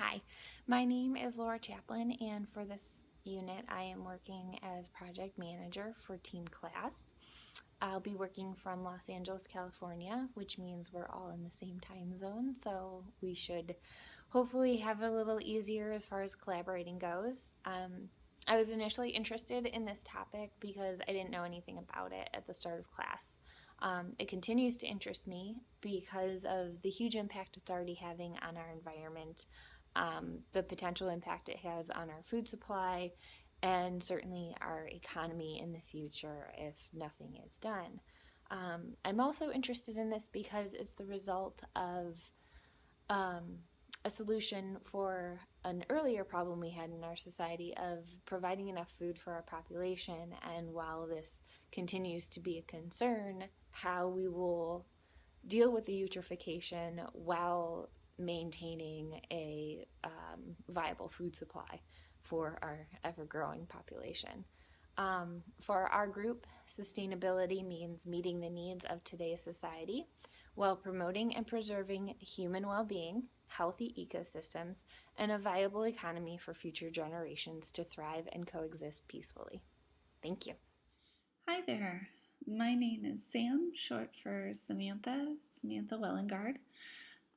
Hi, my name is Laura Chaplin, and for this unit, I am working as project manager for Team Class. I'll be working from Los Angeles, California, which means we're all in the same time zone, so we should hopefully have a little easier as far as collaborating goes. I was initially interested in this topic because I didn't know anything about it at the start of class. It continues to interest me because of the huge impact it's already having on our environment, the potential impact it has on our food supply, and certainly our economy in the future if nothing is done. I'm also interested in this because it's the result of um, a solution for an earlier problem we had in our society of providing enough food for our population. And while this continues to be a concern, how we will deal with the eutrophication while maintaining a viable food supply for our ever growing population. For our group, sustainability means meeting the needs of today's society while promoting and preserving human well being, healthy ecosystems, and a viable economy for future generations to thrive and coexist peacefully. Thank you. Hi there. My name is Sam, short for Samantha Wellengard.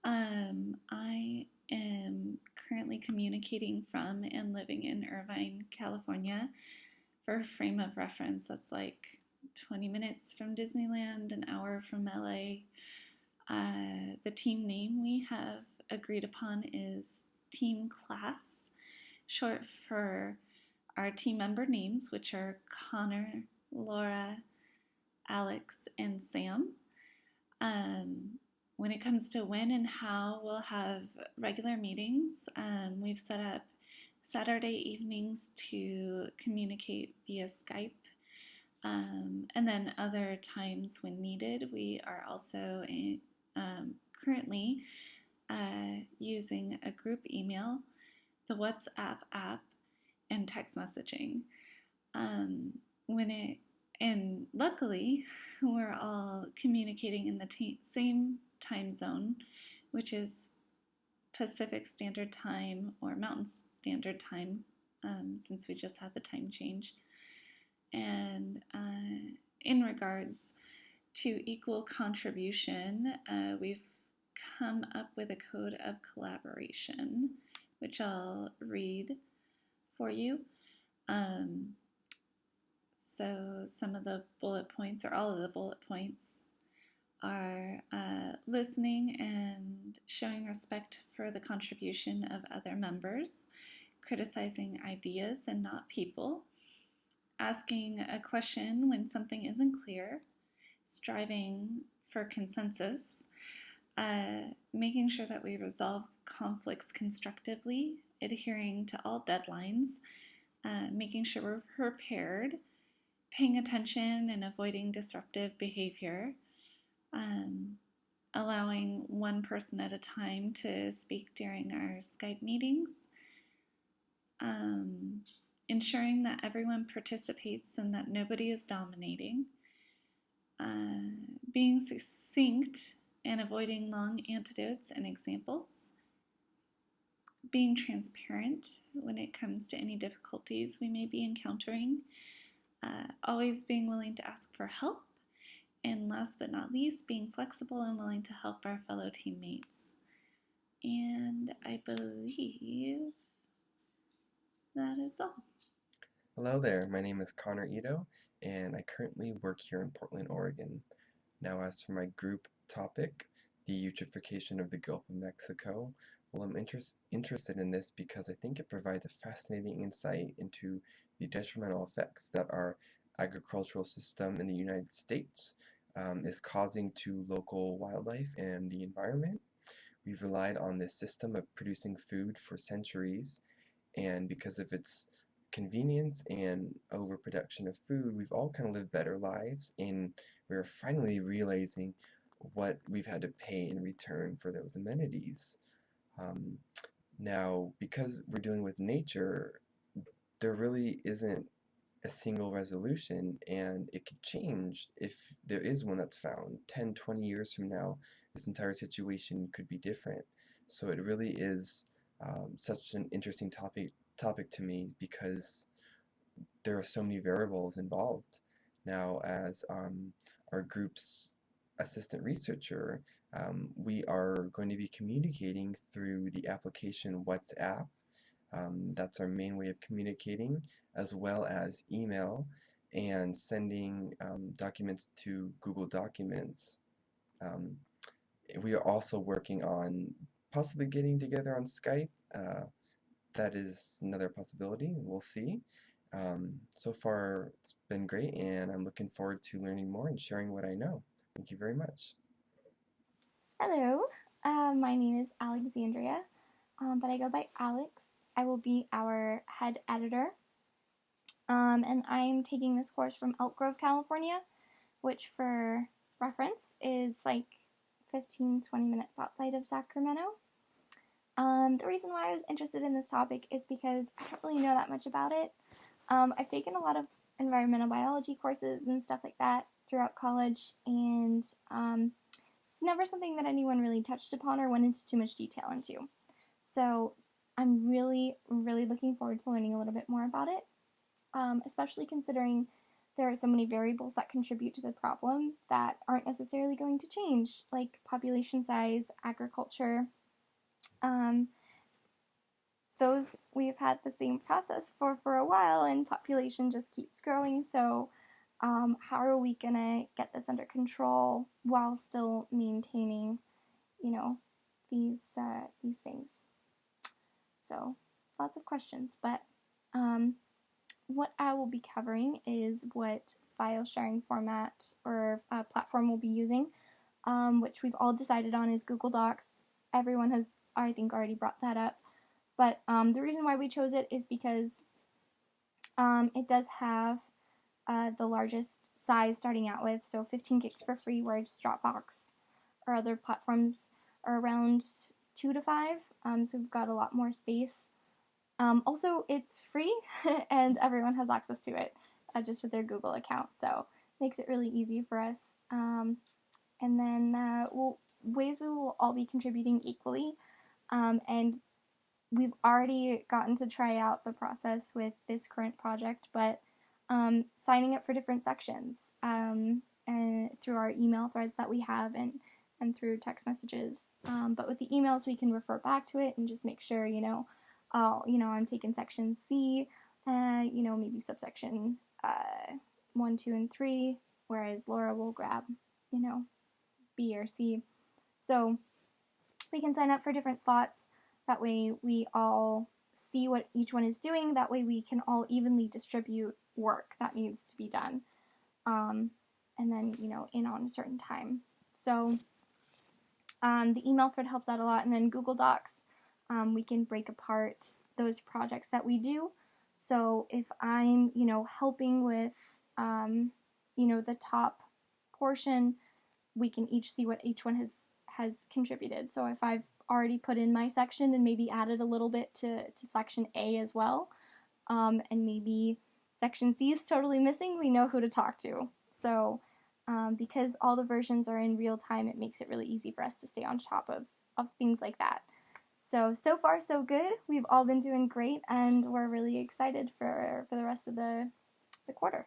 I am currently communicating from and living in Irvine, California. For a frame of reference, that's like 20 minutes from Disneyland, an hour from LA. The team name we have agreed upon is Team Class, short for our team member names, which are Connor, Laura, Alex, and Sam. When it comes to when and how we'll have regular meetings, we've set up Saturday evenings to communicate via Skype. And then other times when needed, we are also currently using a group email, the WhatsApp app, and text messaging. When it and luckily, we're all communicating in the same time zone, which is Pacific Standard Time or Mountain Standard Time, since we just had the time change. And in regards to equal contribution, we've come up with a code of collaboration, which I'll read for you. So some of the bullet points, or all of the bullet points, are listening and showing respect for the contribution of other members, criticizing ideas and not people, asking a question when something isn't clear, striving for consensus, making sure that we resolve conflicts constructively, adhering to all deadlines, making sure we're prepared, paying attention and avoiding disruptive behavior, allowing one person at a time to speak during our Skype meetings, ensuring that everyone participates and that nobody is dominating, being succinct and avoiding long anecdotes and examples, being transparent when it comes to any difficulties we may be encountering, always being willing to ask for help, and last but not least, being flexible and willing to help our fellow teammates. And I believe that is all. Hello there, my name is Connor Ito, and I currently work here in Portland, Oregon. Now, as for my group topic, the eutrophication of the Gulf of Mexico, well, I'm interested in this because I think it provides a fascinating insight into the detrimental effects that our agricultural system in the United States is causing to local wildlife and the environment. We've relied on this system of producing food for centuries, and because of its convenience and overproduction of food, we've all kind of lived better lives, and we're finally realizing what we've had to pay in return for those amenities. Um, Now, because we're dealing with nature, there really isn't a single resolution, and it could change if there is one that's found. 10, 20 years from now, this entire situation could be different. So it really is such an interesting topic to me because there are so many variables involved. Now, as our group's assistant researcher, we are going to be communicating through the application WhatsApp. That's our main way of communicating, as well as email and sending documents to Google Documents. Um, we are also working on possibly getting together on Skype. That is another possibility. We'll see. So far, it's been great, and I'm looking forward to learning more and sharing what I know. Thank you very much. Hello, my name is Alexandria, but I go by Alex. I will be our head editor, and I'm taking this course from Elk Grove, California, which for reference is like 15-20 minutes outside of Sacramento. The reason why I was interested in this topic is because I don't really know that much about it. I've taken a lot of environmental biology courses and stuff like that throughout college, and it's never something that anyone really touched upon or went into too much detail into. So I'm really, really looking forward to learning a little bit more about it, especially considering there are so many variables that contribute to the problem that aren't necessarily going to change, like population size, agriculture. Those we've had the same process for a while, and population just keeps growing. So how are we gonna get this under control while still maintaining, these things? So lots of questions, but what I will be covering is what file sharing format or platform we'll be using, which we've all decided on is Google Docs. Everyone has, I think, already brought that up. But the reason why we chose it is because it does have the largest size starting out with, so 15 gigs for free, whereas Dropbox or other platforms are around 2 to 5, so we've got a lot more space. Also, it's free, and everyone has access to it just with their Google account, so it makes it really easy for us. And then ways we will all be contributing equally, and we've already gotten to try out the process with this current project, but signing up for different sections and through our email threads that we have and through text messages. But with the emails, we can refer back to it and just make sure, I'm taking section C, maybe subsection 1, 2, and 3, whereas Laura will grab, B or C. So we can sign up for different slots. That way we all see what each one is doing. That way we can all evenly distribute work that needs to be done. And then, in on a certain time. So the email thread helps out a lot. And then Google Docs, we can break apart those projects that we do. So if I'm, helping with, the top portion, we can each see what each one has contributed. So if I've already put in my section and maybe added a little bit to section A as well, and maybe section C is totally missing, we know who to talk to. So because all the versions are in real time, it makes it really easy for us to stay on top of things like that. So far so good. We've all been doing great, and we're really excited for the rest of the quarter.